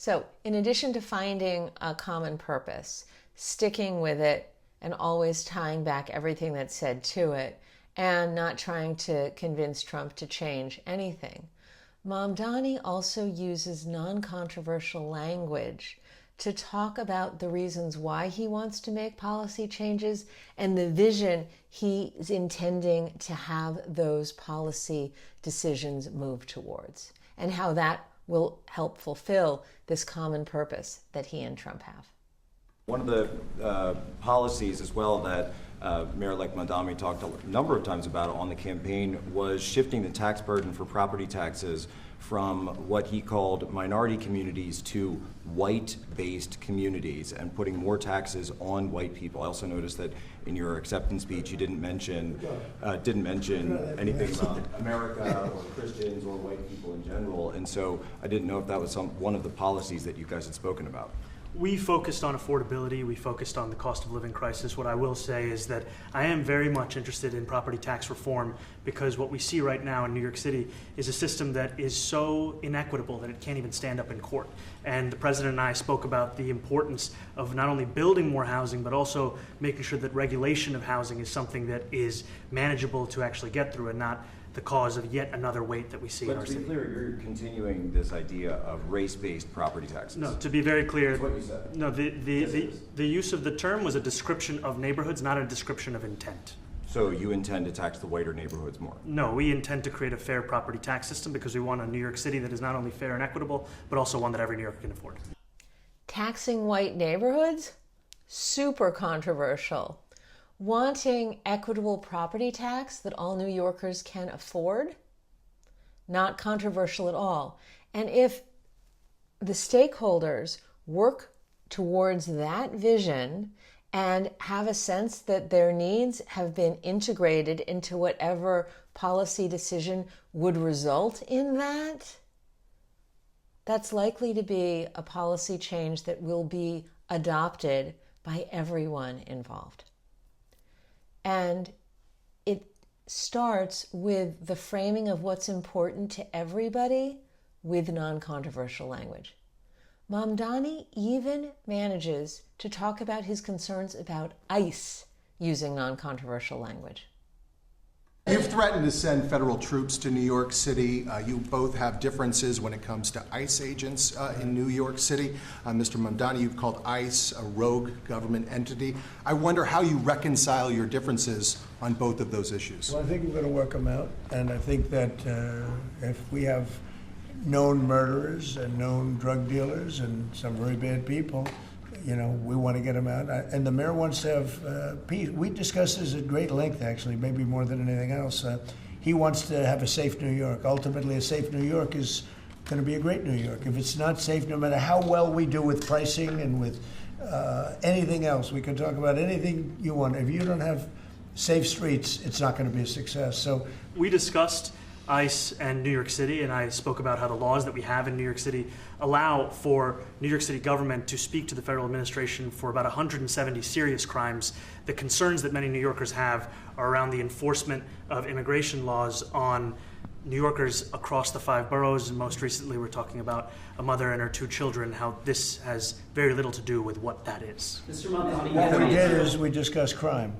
So in addition to finding a common purpose, sticking with it and always tying back everything that's said to it, and not trying to convince Trump to change anything, Mamdani also uses non-controversial language to talk about the reasons why he wants to make policy changes and the vision he's intending to have those policy decisions move towards, and how that will help fulfill this common purpose that he and Trump have. One of the policies as well that Mayor-elect Mamdani talked a number of times about on the campaign was shifting the tax burden for property taxes from what he called minority communities to white-based communities and putting more taxes on white people. I also noticed that in your acceptance speech you didn't mention anything about America or Christians or white people in general, and so I didn't know if that was one of the policies that you guys had spoken about. We focused on affordability, we focused on the cost of living crisis. What I will say is that I am very much interested in property tax reform, because what we see right now in New York City is a system that is so inequitable that it can't even stand up in court. And the President and I spoke about the importance of not only building more housing, but also making sure that regulation of housing is something that is manageable to actually get through and not the cause of yet another weight that we see in our city. But to be clear, you're continuing this idea of race-based property taxes. No, to be very clear, that's what you said. No, the use of the term was a description of neighborhoods, not a description of intent. So you intend to tax the whiter neighborhoods more? No, we intend to create a fair property tax system because we want a New York City that is not only fair and equitable, but also one that every New Yorker can afford. Taxing white neighborhoods? Super controversial. Wanting equitable property tax that all New Yorkers can afford? Not controversial at all. And if the stakeholders work towards that vision and have a sense that their needs have been integrated into whatever policy decision would result in that, that's likely to be a policy change that will be adopted by everyone involved. And it starts with the framing of what's important to everybody with non-controversial language. Mamdani even manages to talk about his concerns about ICE using non-controversial language. You've threatened to send federal troops to New York City. You both have differences when it comes to ICE agents in New York City. Mr. Mamdani, you've called ICE a rogue government entity. I wonder how you reconcile your differences on both of those issues. Well, I think we're going to work them out, and I think that if we have known murderers and known drug dealers and some very bad people, you know, we want to get them out. And the mayor wants to have peace. We discussed this at great length, actually, maybe more than anything else. He wants to have a safe New York. Ultimately, a safe New York is going to be a great New York. If it's not safe, no matter how well we do with pricing and with anything else, we can talk about anything you want. If you don't have safe streets, it's not going to be a success. So we discussed ICE and New York City, and I spoke about how the laws that we have in New York City allow for New York City government to speak to the federal administration for about 170 serious crimes. The concerns that many New Yorkers have are around the enforcement of immigration laws on New Yorkers across the 5 boroughs, and most recently we're talking about a mother and her 2 children, how this has very little to do with what that is. Mr. Mamdani, what we did is we discussed crime.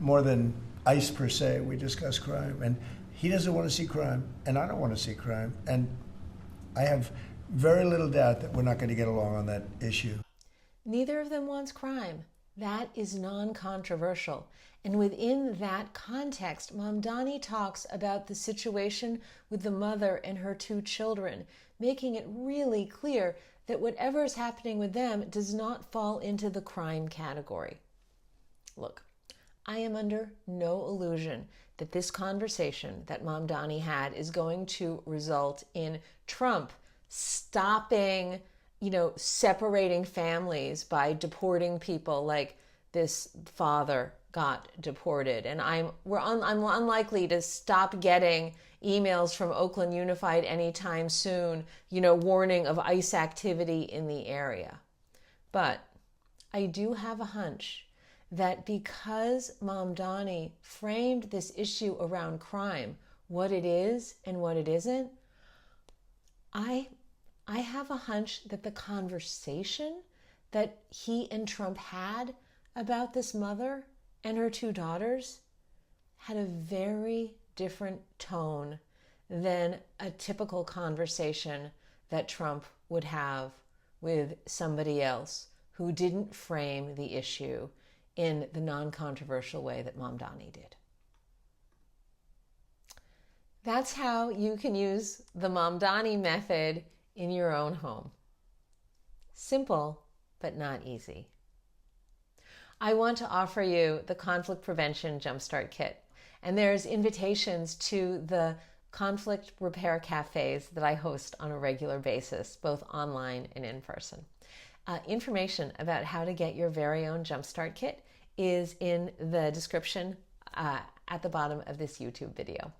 More than ICE per se, we discussed crime. And he doesn't want to see crime, and I don't want to see crime. And I have very little doubt that we're not going to get along on that issue. Neither of them wants crime. That is non-controversial. And within that context, Mamdani talks about the situation with the mother and her 2 children, making it really clear that whatever is happening with them does not fall into the crime category. Look, I am under no illusion that this conversation that Mamdani had is going to result in Trump stopping, separating families by deporting people like this father got deported. And I'm unlikely to stop getting emails from Oakland Unified anytime soon, warning of ICE activity in the area. But I do have a hunch that because Mamdani framed this issue around crime, what it is and what it isn't, I have a hunch that the conversation that he and Trump had about this mother and her two daughters had a very different tone than a typical conversation that Trump would have with somebody else who didn't frame the issue in the non-controversial way that Mamdani did. That's how you can use the Mamdani method in your own home. Simple, but not easy. I want to offer you the Conflict Prevention Jumpstart Kit, and there's invitations to the conflict repair cafes that I host on a regular basis, both online and in person. Information about how to get your very own Jumpstart Kit is in the description at the bottom of this YouTube video.